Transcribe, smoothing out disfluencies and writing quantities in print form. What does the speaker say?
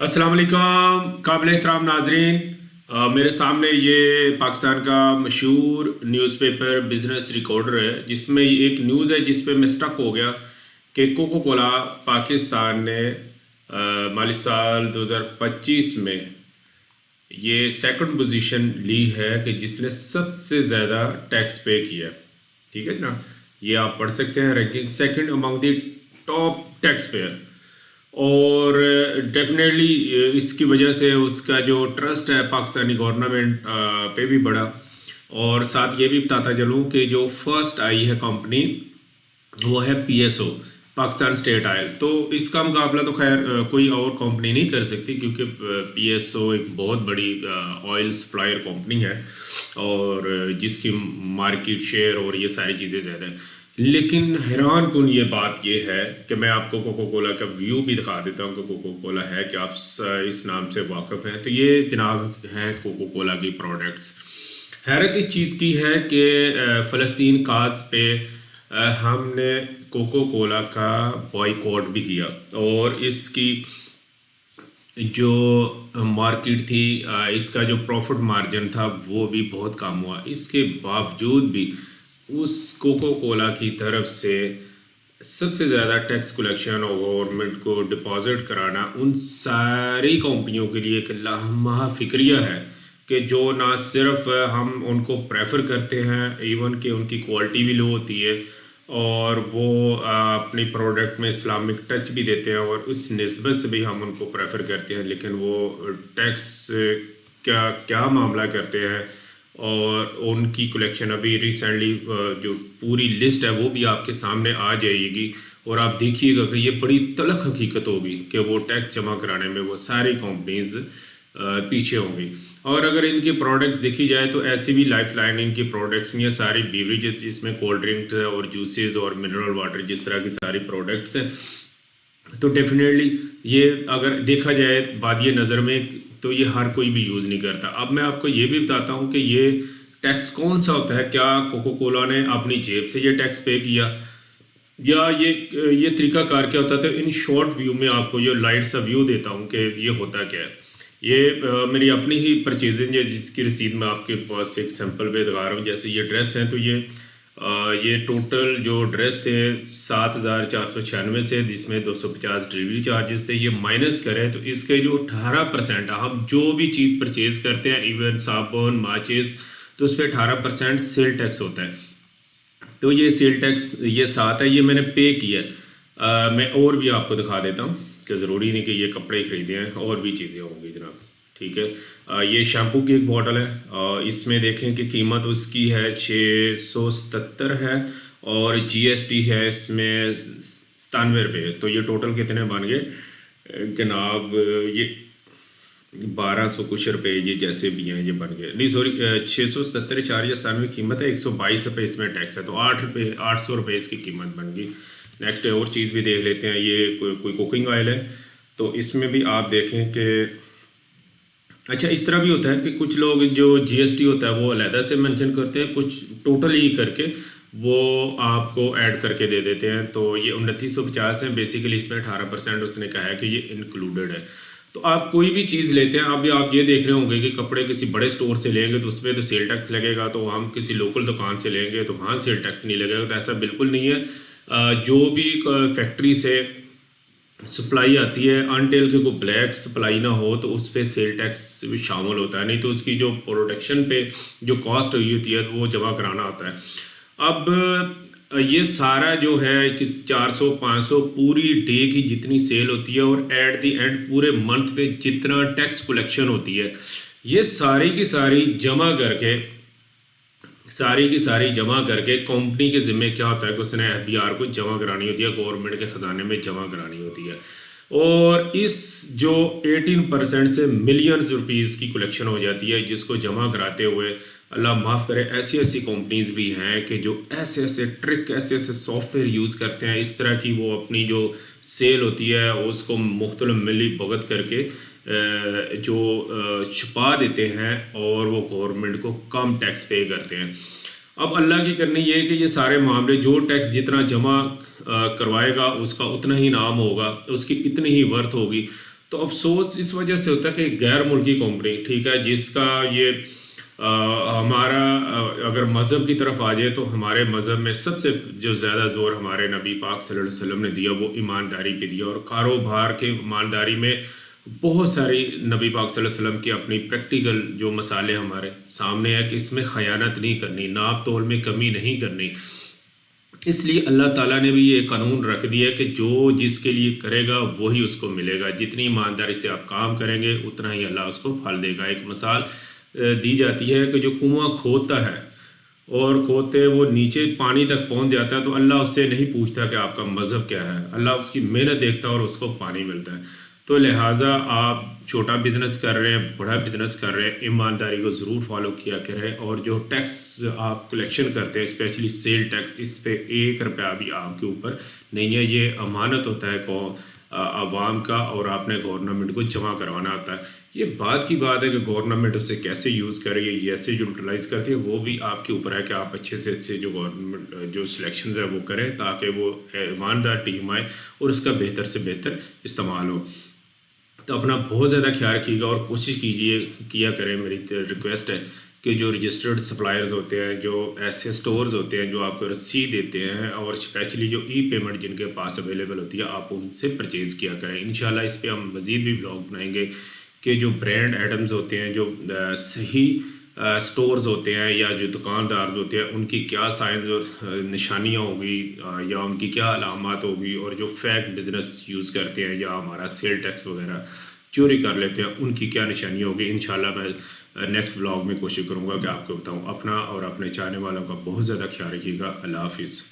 अस्सलाम वालेकुम काबिल एहतराम नाजरीन। मेरे सामने ये पाकिस्तान का मशहूर न्यूज़पेपर बिज़नेस रिकॉर्डर है, जिसमें एक न्यूज़ है जिस पे मैं स्टक हो गया कि कोको कोला पाकिस्तान ने माली साल 2025 में ये सेकंड पोजीशन ली है कि जिसने सबसे ज़्यादा टैक्स पे किया। ठीक है जनाब, ये आप पढ़ सकते हैं, ranking second among the top tax payer. और डेफिनेटली इसकी वजह से उसका जो ट्रस्ट है पाकिस्तानी गवर्नमेंट पे भी बढ़ा। और साथ ये भी बताता चलूँ कि जो फर्स्ट आई है कंपनी वो है पीएसओ, पाकिस्तान स्टेट ऑयल। तो इसका मुकाबला तो खैर कोई और कंपनी नहीं कर सकती, क्योंकि पीएसओ एक बहुत बड़ी ऑयल सप्लायर कंपनी है और जिसकी मार्केट शेयर और ये सारी चीज़ें ज़्यादा है। लेकिन हैरान कुन ये बात ये है कि मैं आपको कोको कोला का व्यू भी दिखा देता हूँ कि कोको कोला है कि आप इस नाम से वाकिफ़ हैं। तो ये जनाब हैं कोको कोला की प्रोडक्ट्स। हैरत इस चीज़ की है कि फ़लस्तीन काज पे हमने कोको कोला का बॉयकॉट भी किया और इसकी जो मार्केट थी, इसका जो प्रॉफिट मार्जिन था वो भी बहुत कम हुआ। इसके बावजूद भी उस कोको कोला की तरफ से सबसे ज़्यादा टैक्स कलेक्शन और गवर्नमेंट को डिपॉजिट कराना उन सारी कंपनियों के लिए एक लाहमा फिक्रिया है कि जो ना सिर्फ हम उनको प्रेफर करते हैं, इवन कि उनकी क्वालिटी भी लो होती है और वो अपनी प्रोडक्ट में इस्लामिक टच भी देते हैं और उस निस्बत से भी हम उनको प्रेफर करते हैं। लेकिन वो टैक्स क्या क्या मामला करते हैं और उनकी कलेक्शन अभी रिसेंटली जो पूरी लिस्ट है वो भी आपके सामने आ जाएगी और आप देखिएगा कि ये बड़ी तलख हकीकत होगी कि वो टैक्स जमा कराने में वो सारी कंपनीज पीछे होंगी। और अगर इनके प्रोडक्ट्स देखी जाए तो ऐसी भी लाइफ लाइन इनकी प्रोडक्ट्स ये सारी बेवरेजेस, जिसमें कोल्ड ड्रिंक्स और जूसेस और मिनरल वाटर, जिस तरह की सारी प्रोडक्ट्स हैं, तो डेफिनेटली ये अगर देखा जाए बादिए नज़र में तो ये हर कोई भी यूज़ नहीं करता। अब मैं आपको ये भी बताता हूँ कि ये टैक्स कौन सा होता है। क्या कोको कोला ने अपनी जेब से ये टैक्स पे किया या ये तरीकाकार क्या होता है। तो इन शॉर्ट व्यू में आपको ये लाइट सा व्यू देता हूँ कि ये होता क्या है। ये मेरी अपनी ही परचेजिंग है जिसकी रसीद मैं आपके पास एक सैंपल पे दिखा रहा हूँ। जैसे ये ड्रेस हैं तो ये टोटल जो ड्रेस थे 7,496 से, जिसमें 250 डिलीवरी चार्जेस थे। ये माइनस करें तो इसके जो 18% हम जो भी चीज़ परचेज़ करते हैं, इवन साबुन माचिस, तो उस पर 18% सेल टैक्स होता है। तो ये सेल टैक्स ये साथ है, ये मैंने पे किया। मैं और भी आपको दिखा देता हूँ कि ज़रूरी नहीं कि ये कपड़े खरीदे हैं, और भी चीज़ें होंगी जनाब। ठीक है, ये शैम्पू की एक बॉटल है। इसमें देखें कि कीमत उसकी है 677 है और जीएसटी है इसमें 97 रुपये। तो ये टोटल कितने बन गए जनाब? ये 1200 कुछ रुपये ये जैसे भी हैं ये बन गए। नहीं सॉरी, 677 497 कीमत है, 122 रुपये इसमें टैक्स है, तो 800 रुपये इसकी कीमत बन गई। नेक्स्ट और चीज़ भी देख लेते हैं। ये कोई कुकिंग ऑयल है, तो इसमें भी आप देखें कि अच्छा इस तरह भी होता है कि कुछ लोग जो जीएसटी होता है वो अलहदा से मेंशन करते हैं, कुछ टोटल ही करके वो आपको ऐड करके दे देते हैं। तो ये 2950 है बेसिकली, इसमें 18% उसने कहा है कि ये इंक्लूडेड है। तो आप कोई भी चीज़ लेते हैं, अभी आप ये देख रहे होंगे कि कपड़े किसी बड़े स्टोर से लेंगे तो उस पर तो सेल टैक्स लगेगा, तो हम किसी लोकल दुकान से लेंगे तो वहाँ सेल टैक्स नहीं लगेगा। तो ऐसा बिल्कुल नहीं है। जो भी फैक्ट्री से सप्लाई आती है, अनटिल के कोई ब्लैक सप्लाई ना हो तो उस पर सेल टैक्स भी शामिल होता है, नहीं तो उसकी जो प्रोडक्शन पे जो कॉस्ट हुई होती है वो जमा कराना होता है। अब ये सारा जो है कि 400-500 पूरी डे की जितनी सेल होती है और एट दी एंड पूरे मंथ पे जितना टैक्स कलेक्शन होती है, ये सारी की सारी जमा करके कंपनी के ज़िम्मे क्या होता है कि उसने एफबीआर को जमा करानी होती है, गवर्नमेंट के ख़जाने में जमा करानी होती है। और इस जो 18% से मिलियंस रुपीज़ की कलेक्शन हो जाती है, जिसको जमा कराते हुए अल्लाह माफ़ करे ऐसी ऐसी कंपनीज भी हैं कि जो ऐसे ऐसे ट्रिक, ऐसे ऐसे सॉफ्टवेयर यूज़ करते हैं इस तरह की, वो अपनी जो सेल होती है उसको मुख्तलिफ मिली भगत करके जो छुपा देते हैं और वो गवर्नमेंट को कम टैक्स पे करते हैं। अब अल्लाह की करनी ये है कि ये सारे मामले, जो टैक्स जितना जमा करवाएगा उसका उतना ही नाम होगा, उसकी इतनी ही वर्थ होगी। تو افسوس اس وجہ سے ہوتا ہے کہ غیر ملکی کمپنی ٹھیک ہے جس کا یہ ہمارا اگر مذہب کی طرف آ جائے تو ہمارے مذہب میں سب سے جو زیادہ زور ہمارے نبی پاک صلی اللہ علیہ وسلم نے دیا وہ ایمانداری پہ دیا، اور کاروبار کے ایمانداری میں بہت ساری نبی پاک صلی اللہ علیہ وسلم کی اپنی پریکٹیکل جو مسالے ہمارے سامنے ہے کہ اس میں خیانت نہیں کرنی، ناپ تول میں کمی نہیں کرنی۔ اس لیے اللہ تعالیٰ نے بھی یہ قانون رکھ دیا کہ جو جس کے لیے کرے گا وہی اس کو ملے گا، جتنی ایمانداری سے آپ کام کریں گے اتنا ہی اللہ اس کو پھل دے گا۔ ایک مثال دی جاتی ہے کہ جو کنواں کھودتا ہے اور کھودتے وہ نیچے پانی تک پہنچ جاتا ہے تو اللہ اس سے نہیں پوچھتا کہ آپ کا مذہب کیا ہے، اللہ اس کی محنت دیکھتا ہے اور اس کو پانی ملتا ہے۔ تو لہٰذا آپ چھوٹا بزنس کر رہے ہیں، بڑا بزنس کر رہے ہیں، ایمانداری کو ضرور فالو کیا کریں، اور جو ٹیکس آپ کلیکشن کرتے ہیں اسپیشلی سیل ٹیکس، اس پہ 1 روپیہ بھی آپ کے اوپر نہیں ہے، یہ امانت ہوتا ہے عوام کا، اور آپ نے گورنمنٹ کو جمع کروانا ہوتا ہے۔ یہ بات کی بات ہے کہ گورنمنٹ اسے کیسے یوز کرے گی، کیسے یوٹیلائز کرتی ہے، وہ بھی آپ کے اوپر ہے کہ آپ اچھے سے اچھے جو گورنمنٹ جو سلیکشنز ہے وہ کریں تاکہ وہ ایماندار ٹیم آئے اور اس کا بہتر سے بہتر استعمال ہو۔ تو اپنا بہت زیادہ خیال رکھیے گا اور کوشش کیا کریں، میری ریکویسٹ ہے کہ جو رجسٹرڈ سپلائرز ہوتے ہیں، جو ایسے سٹورز ہوتے ہیں جو آپ کو رسید دیتے ہیں، اور اسپیشلی جو ای پیمنٹ جن کے پاس اویلیبل ہوتی ہے، آپ ان سے پرچیز کیا کریں۔ انشاءاللہ اس پہ ہم مزید بھی ولاگ بنائیں گے کہ جو برانڈ ایٹمز ہوتے ہیں، جو صحیح سٹورز ہوتے ہیں یا جو دکاندار ہوتے ہیں، ان کی کیا سائنز اور نشانیاں ہوگی یا ان کی کیا علامات ہوگی، اور جو فیک بزنس یوز کرتے ہیں یا ہمارا سیل ٹیکس وغیرہ چوری کر لیتے ہیں ان کی کیا نشانیاں ہوگی۔ انشاءاللہ میں نیکسٹ ولاگ میں کوشش کروں گا کہ آپ کو بتاؤں۔ اپنا اور اپنے چاہنے والوں کا بہت زیادہ خیال رکھیے گا۔ اللہ حافظ۔